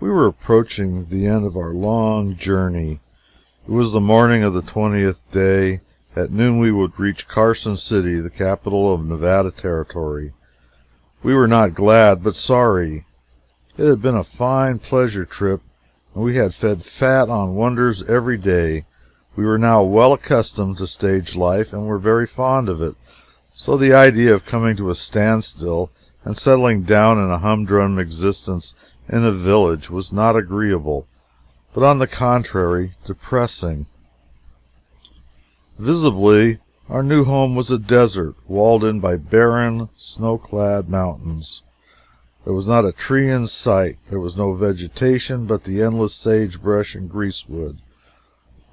We were approaching the end of our long journey. It was the morning of the 20th day. At noon we would reach Carson City, the capital of Nevada Territory. We were not glad, but sorry. It had been a fine pleasure trip, and we had fed fat on wonders every day. We were now well accustomed to stage life, and were very fond of it, so the idea of coming to a standstill and settling down in a humdrum existence in a village was not agreeable, but on the contrary, depressing. Visibly, our new home was a desert, walled in by barren, snow-clad mountains. There was not a tree in sight. There was no vegetation but the endless sagebrush and greasewood.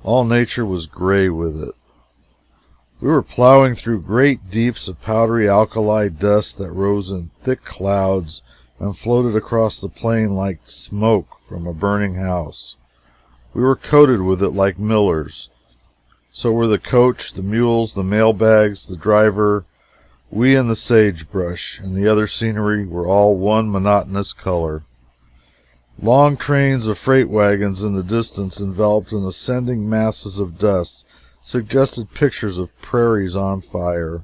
All nature was gray with it. We were plowing through great deeps of powdery alkali dust that rose in thick clouds and floated across the plain like smoke from a burning house. We were coated with it like millers. So were the coach, the mules, the mailbags, the driver, we and the sagebrush, and the other scenery were all one monotonous color. Long trains of freight wagons in the distance, enveloped in ascending masses of dust, suggested pictures of prairies on fire.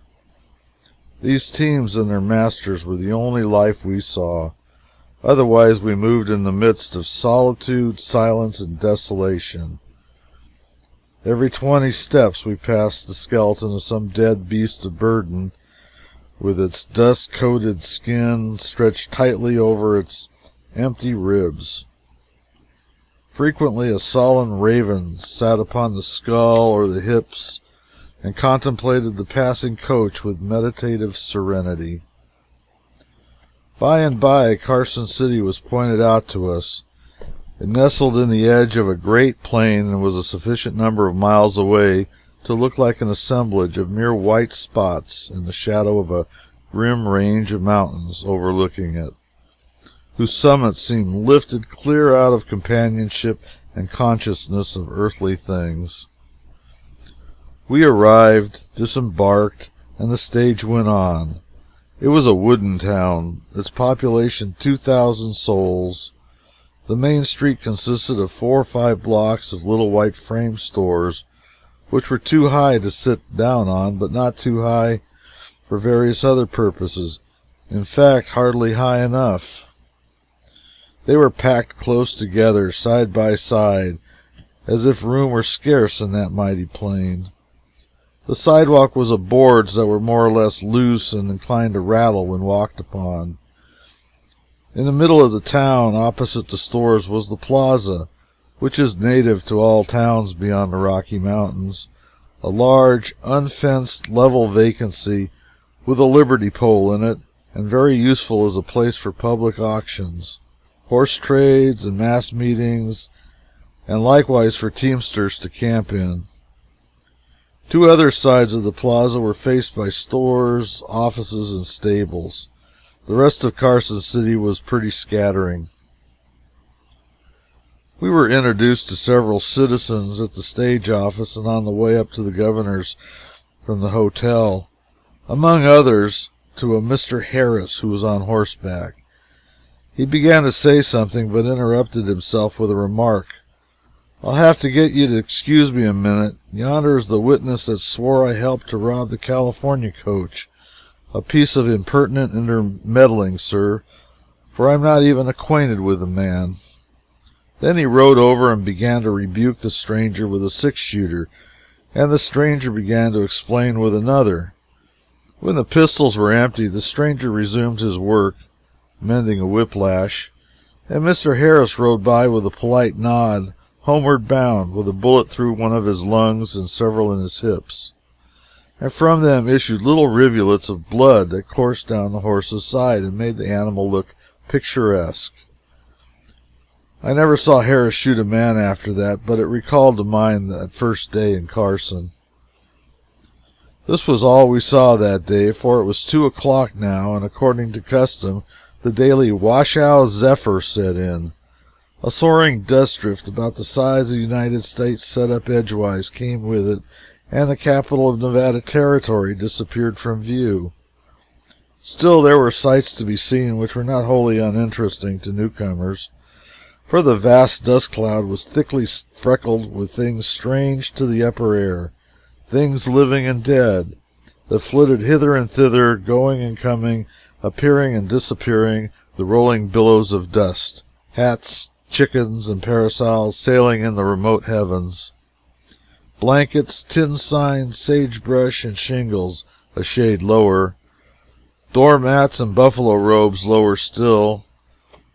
These teams and their masters were the only life we saw. Otherwise, we moved in the midst of solitude, silence, and desolation. Every 20 steps we passed the skeleton of some dead beast of burden, with its dust-coated skin stretched tightly over its empty ribs. Frequently a sullen raven sat upon the skull or the hips and contemplated the passing coach with meditative serenity. By and by, Carson City was pointed out to us. It nestled in the edge of a great plain and was a sufficient number of miles away to look like an assemblage of mere white spots in the shadow of a grim range of mountains overlooking it, whose summits seemed lifted clear out of companionship and consciousness of earthly things. We arrived, disembarked, and the stage went on. It was a wooden town, its population 2,000 souls. The main street consisted of 4 or 5 blocks of little white frame stores, which were too high to sit down on, but not too high for various other purposes. In fact, hardly high enough. They were packed close together, side by side, as if room were scarce in that mighty plain. The sidewalk was of boards that were more or less loose and inclined to rattle when walked upon. In the middle of the town, opposite the stores, was the plaza, which is native to all towns beyond the Rocky Mountains, a large, unfenced, level vacancy with a liberty pole in it, and very useful as a place for public auctions, horse trades, and mass meetings, and likewise for teamsters to camp in. 2 other sides of the plaza were faced by stores, offices, and stables. The rest of Carson City was pretty scattering. We were introduced to several citizens at the stage office and on the way up to the governor's from the hotel. Among others, to a Mr. Harris, who was on horseback. He began to say something, but interrupted himself with a remark. "I'll have to get you to excuse me a minute. Yonder is the witness that swore I helped to rob the California coach. A piece of impertinent intermeddling, sir, for I'm not even acquainted with the man." Then he rode over and began to rebuke the stranger with a 6-shooter, and the stranger began to explain with another. When the pistols were empty, the stranger resumed his work, mending a whiplash, and Mr. Harris rode by with a polite nod, homeward bound, with a bullet through one of his lungs and several in his hips, and from them issued little rivulets of blood that coursed down the horse's side and made the animal look picturesque. I never saw Harris shoot a man after that, but it recalled to mind that first day in Carson. This was all we saw that day, for it was 2 o'clock now, and according to custom, the daily Washoe Zephyr set in. A soaring dust drift about the size of the United States set up edgewise came with it, and the capital of Nevada Territory disappeared from view. Still, there were sights to be seen which were not wholly uninteresting to newcomers. For the vast dust cloud was thickly freckled with things strange to the upper air, things living and dead, that flitted hither and thither, going and coming, appearing and disappearing, the rolling billows of dust, hats, chickens, and parasols sailing in the remote heavens. Blankets, tin signs, sagebrush, and shingles a shade lower, doormats and buffalo robes lower still,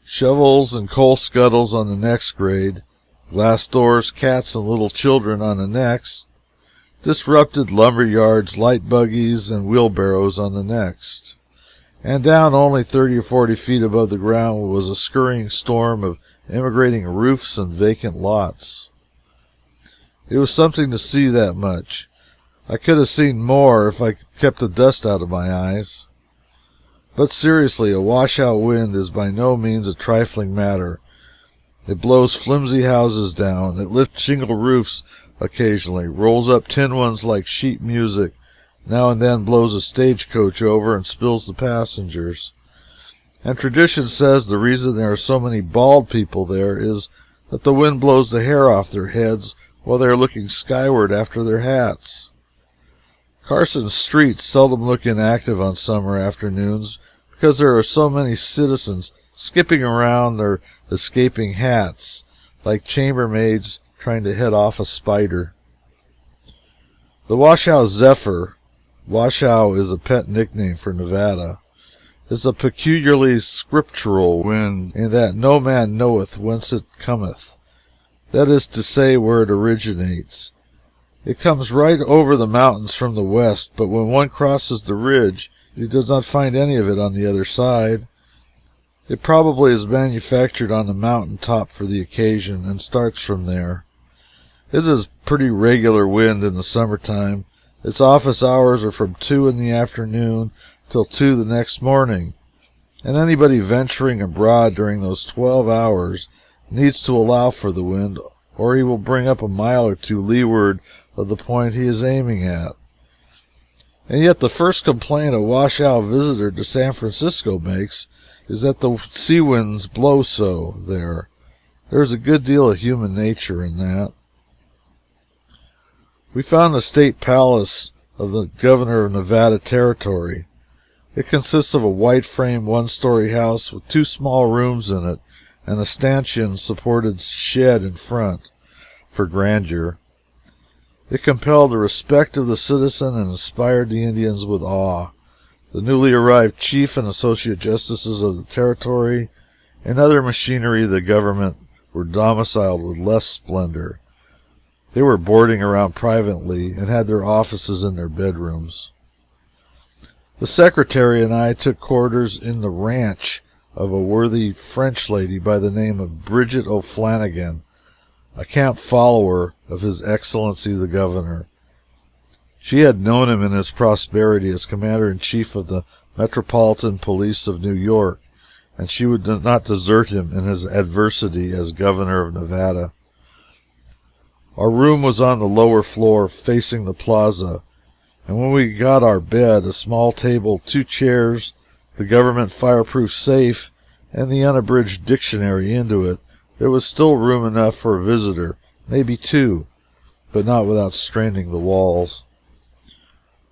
shovels and coal scuttles on the next grade, glass doors, cats, and little children on the next, disrupted lumber yards, light buggies, and wheelbarrows on the next. And down only 30 or 40 feet above the ground was a scurrying storm of immigrating roofs and vacant lots. It was something to see that much. I could have seen more if I kept the dust out of my eyes. But seriously, a washout wind is by no means a trifling matter. It blows flimsy houses down. It lifts shingle roofs occasionally, rolls up tin ones like sheet music, now and then blows a stagecoach over and spills the passengers. And tradition says the reason there are so many bald people there is that the wind blows the hair off their heads while they are looking skyward after their hats. Carson's streets seldom look inactive on summer afternoons because there are so many citizens skipping around their escaping hats, like chambermaids trying to head off a spider. The Washoe Zephyr, Washoe is a pet nickname for Nevada, is a peculiarly scriptural wind in that no man knoweth whence it cometh, that is to say, where it originates. It comes right over the mountains from the west, but when one crosses the ridge, he does not find any of it on the other side. It probably is manufactured on the mountain top for the occasion, and starts from there. It is pretty regular wind in the summertime. Its office hours are from 2 in the afternoon till 2 the next morning, and anybody venturing abroad during those 12 hours needs to allow for the wind, or he will bring up a mile or two leeward of the point he is aiming at. And yet the first complaint a Washoe visitor to San Francisco makes is that the sea winds blow so there. There is a good deal of human nature in that. We found the state palace of the governor of Nevada Territory. It consists of a white-frame one-story house with 2 small rooms in it and a stanchion-supported shed in front for grandeur. It compelled the respect of the citizen and inspired the Indians with awe. The newly arrived chief and associate justices of the territory and other machinery of the government were domiciled with less splendor. They were boarding around privately and had their offices in their bedrooms. The secretary and I took quarters in the ranch of a worthy French lady by the name of Bridget O'Flanagan, a camp follower of His Excellency the Governor. She had known him in his prosperity as Commander-in-Chief of the Metropolitan Police of New York, and she would not desert him in his adversity as Governor of Nevada. Our room was on the lower floor, facing the plaza, and when we got our bed, a small table, 2 chairs, the government fireproof safe, and the unabridged dictionary into it, there was still room enough for a visitor, maybe 2, but not without straining the walls.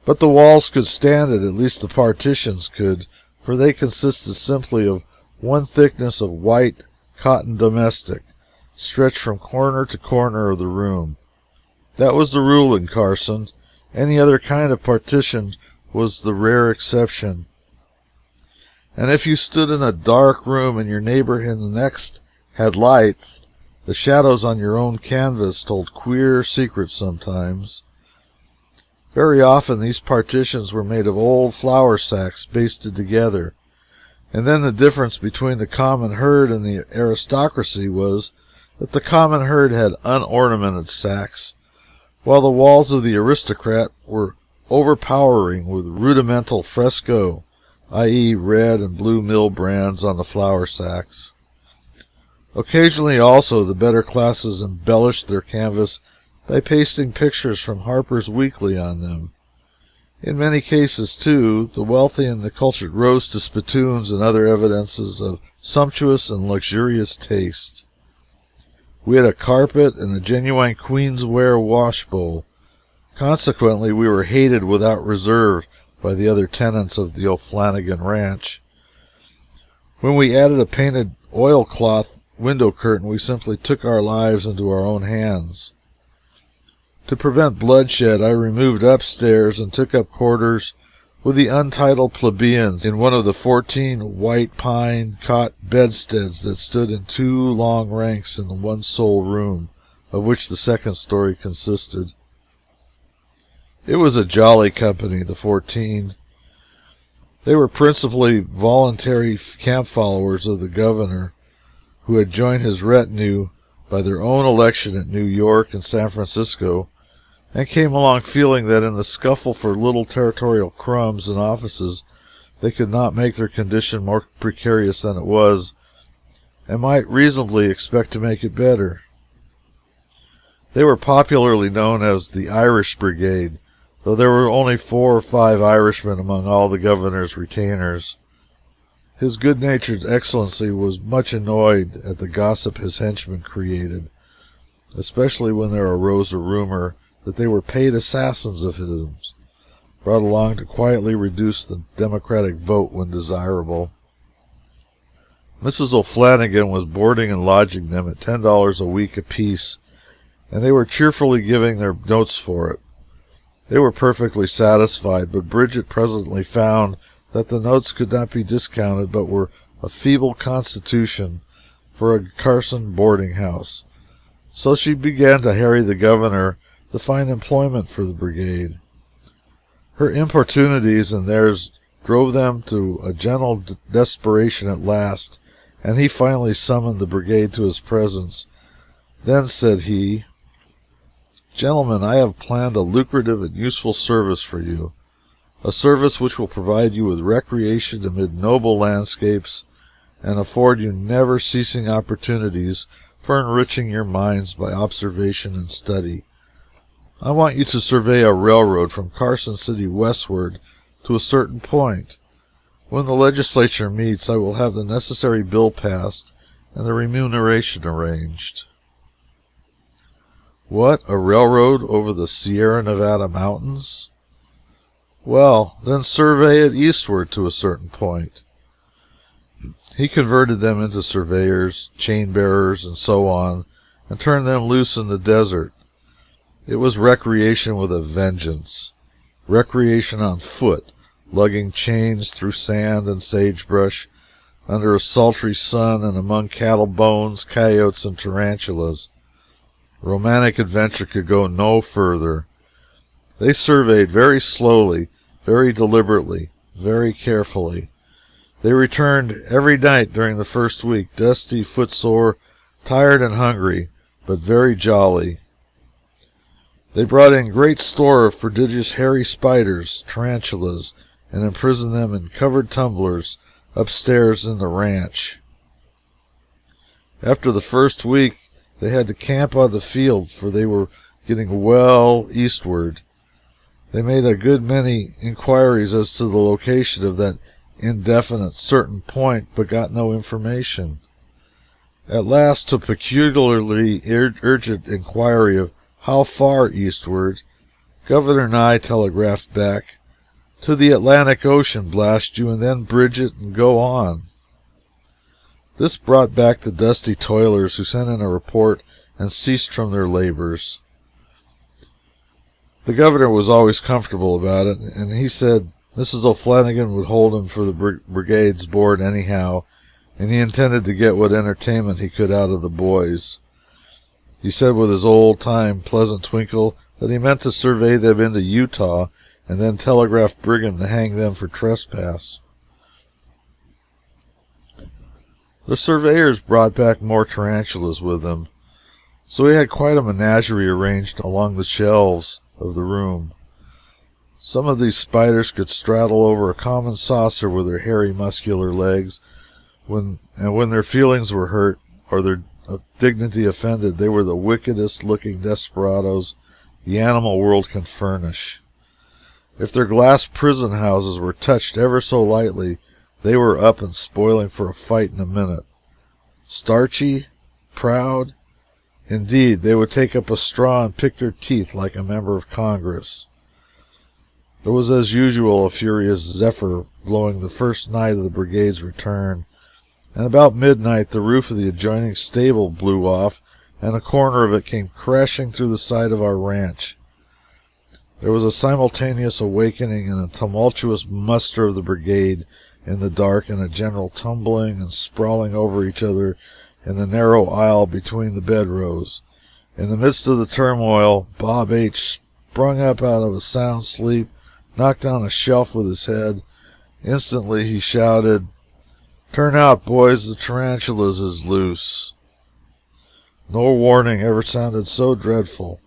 But the walls could stand it, at least the partitions could, for they consisted simply of one thickness of white cotton domestic, stretched from corner to corner of the room. That was the rule in Carson. Any other kind of partition was the rare exception. And if you stood in a dark room and your neighbor in the next had lights, the shadows on your own canvas told queer secrets sometimes. Very often these partitions were made of old flour sacks basted together, and then the difference between the common herd and the aristocracy was that the common herd had unornamented sacks, while the walls of the aristocrat were overpowering with rudimental fresco, i.e., red and blue mill brands on the flour sacks. Occasionally, also, the better classes embellished their canvas by pasting pictures from Harper's Weekly on them. In many cases, too, the wealthy and the cultured rose to spittoons and other evidences of sumptuous and luxurious taste. We had a carpet and a genuine queensware wash bowl. Consequently, we were hated without reserve by the other tenants of the O'Flanagan Ranch. When we added a painted oilcloth window curtain, we simply took our lives into our own hands. To prevent bloodshed, I removed upstairs and took up quarters with the untitled plebeians in one of the 14 white pine cot bedsteads that stood in 2 long ranks in the one sole room, of which the second story consisted. It was a jolly company, the 14. They were principally voluntary camp followers of the governor, who had joined his retinue by their own election at New York and San Francisco, and came along feeling that in the scuffle for little territorial crumbs and offices they could not make their condition more precarious than it was, and might reasonably expect to make it better. They were popularly known as the Irish Brigade, though there were only 4 or 5 Irishmen among all the governor's retainers. His good-natured excellency was much annoyed at the gossip his henchmen created, especially when there arose a rumor that they were paid assassins of his, brought along to quietly reduce the Democratic vote when desirable. Mrs. O'Flanagan was boarding and lodging them at $10 a week apiece, and they were cheerfully giving their notes for it. They were perfectly satisfied, but Bridget presently found that the notes could not be discounted, but were a feeble constitution for a Carson boarding house. So she began to harry the governor to find employment for the brigade. Her importunities and theirs drove them to a general desperation at last, and he finally summoned the brigade to his presence. Then said he, "Gentlemen, I have planned a lucrative and useful service for you, a service which will provide you with recreation amid noble landscapes and afford you never-ceasing opportunities for enriching your minds by observation and study. I want you to survey a railroad from Carson City westward to a certain point. When the legislature meets, I will have the necessary bill passed and the remuneration arranged." What, a railroad over the Sierra Nevada mountains? Well, then survey it eastward to a certain point. He converted them into surveyors, chain bearers, and so on, and turned them loose in the desert. It was recreation with a vengeance. Recreation on foot, lugging chains through sand and sagebrush, under a sultry sun, and among cattle bones, coyotes, and tarantulas. Romantic adventure could go no further. They surveyed very slowly, very deliberately, very carefully. They returned every night during the first week, dusty, footsore, tired, and hungry, but very jolly. They brought in great store of prodigious hairy spiders, tarantulas, and imprisoned them in covered tumblers upstairs in the ranch. After the first week, they had to camp on the field, for they were getting well eastward. They made a good many inquiries as to the location of that indefinite certain point, but got no information. At last, to peculiarly urgent inquiry of how far eastward, Governor Nye telegraphed back, "To the Atlantic Ocean, blast you, and then Bridget, and go on." This brought back the dusty toilers, who sent in a report and ceased from their labors. The governor was always comfortable about it, and he said Mrs. O'Flanagan would hold him for the brigade's board anyhow, and he intended to get what entertainment he could out of the boys. He said with his old-time pleasant twinkle that he meant to survey them into Utah and then telegraph Brigham to hang them for trespass. The surveyors brought back more tarantulas with them, so we had quite a menagerie arranged along the shelves of the room. Some of these spiders could straddle over a common saucer with their hairy, muscular legs, when their feelings were hurt or their dignity offended, they were the wickedest-looking desperadoes the animal world can furnish. If their glass prison houses were touched ever so lightly, they were up and spoiling for a fight in a minute. Starchy, proud, Indeed, they would take up a straw and pick their teeth like a member of Congress. It was as usual a furious zephyr blowing the first night of the brigade's return, and about midnight the roof of the adjoining stable blew off, and a corner of it came crashing through the side of our ranch. There was a simultaneous awakening and a tumultuous muster of the brigade in the dark, and a general tumbling and sprawling over each other in the narrow aisle between the bedrows. In the midst of the turmoil, Bob H. sprung up out of a sound sleep, knocked down a shelf with his head. Instantly he shouted, "Turn out, boys, the Tarantulas is loose." No warning ever sounded so dreadful.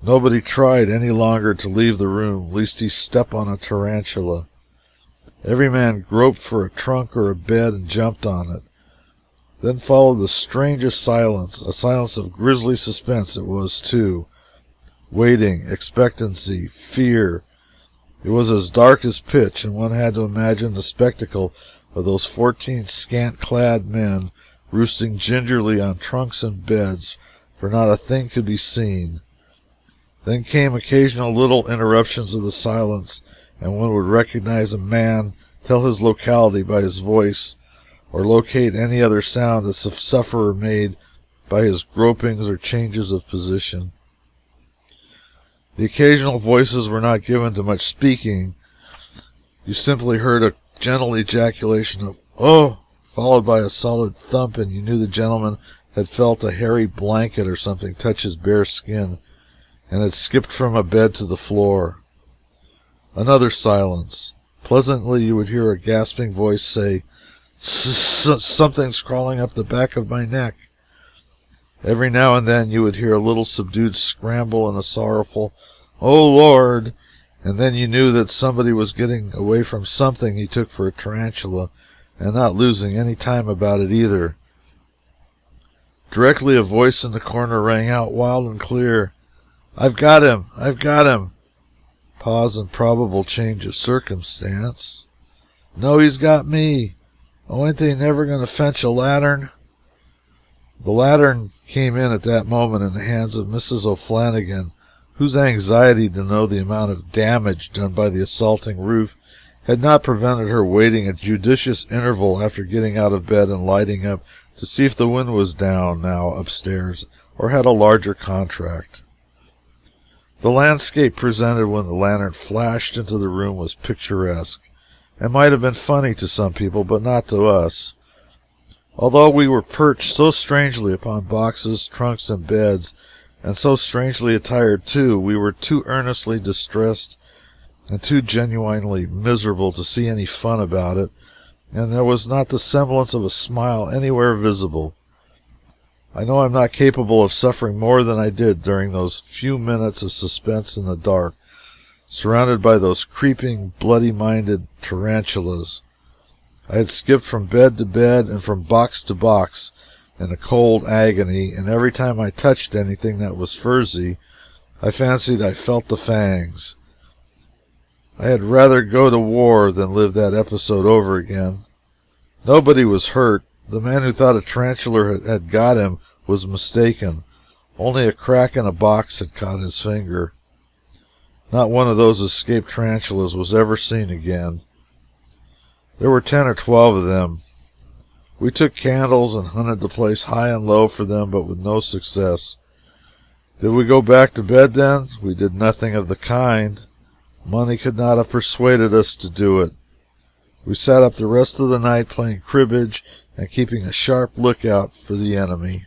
Nobody tried any longer to leave the room, lest he step on a tarantula. Every man groped for a trunk or a bed and jumped on it. Then followed the strangest silence, a silence of grisly suspense it was, too. Waiting, expectancy, fear. It was as dark as pitch, and one had to imagine the spectacle of those 14 scant-clad men roosting gingerly on trunks and beds, for not a thing could be seen. Then came occasional little interruptions of the silence, and one would recognize a man, tell his locality by his voice, or locate any other sound the sufferer made by his gropings or changes of position. The occasional voices were not given to much speaking. You simply heard a gentle ejaculation of "Oh!" followed by a solid thump, and you knew the gentleman had felt a hairy blanket or something touch his bare skin, and had skipped from a bed to the floor. Another silence. Pleasantly you would hear a gasping voice say, "Something's crawling up the back of my neck." Every now and then you would hear a little subdued scramble and a sorrowful "Oh, Lord!" and then you knew that somebody was getting away from something he took for a tarantula, and not losing any time about it either. Directly a voice in the corner rang out wild and clear, "I've got him! I've got him!" Pause and probable change of circumstance. "No, he's got me! Oh, ain't they never going to fetch a lantern?" The lantern came in at that moment in the hands of Mrs. O'Flanagan, whose anxiety to know the amount of damage done by the assaulting roof had not prevented her waiting a judicious interval after getting out of bed and lighting up to see if the wind was down now upstairs or had a larger contract. The landscape presented when the lantern flashed into the room was picturesque, and might have been funny to some people, but not to us. Although we were perched so strangely upon boxes, trunks, and beds, and so strangely attired, too, we were too earnestly distressed and too genuinely miserable to see any fun about it, and there was not the semblance of a smile anywhere visible. I know I'm not capable of suffering more than I did during those few minutes of suspense in the dark, surrounded by those creeping, bloody-minded tarantulas. I had skipped from bed to bed and from box to box in a cold agony, and every time I touched anything that was furzy, I fancied I felt the fangs. I had rather go to war than live that episode over again. Nobody was hurt. The man who thought a tarantula had got him was mistaken. Only a crack in a box had caught his finger. Not one of those escaped tarantulas was ever seen again. There were 10 or 12 of them. We took candles and hunted the place high and low for them, but with no success. Did we go back to bed then? We did nothing of the kind. Money could not have persuaded us to do it. We sat up the rest of the night playing cribbage and keeping a sharp lookout for the enemy.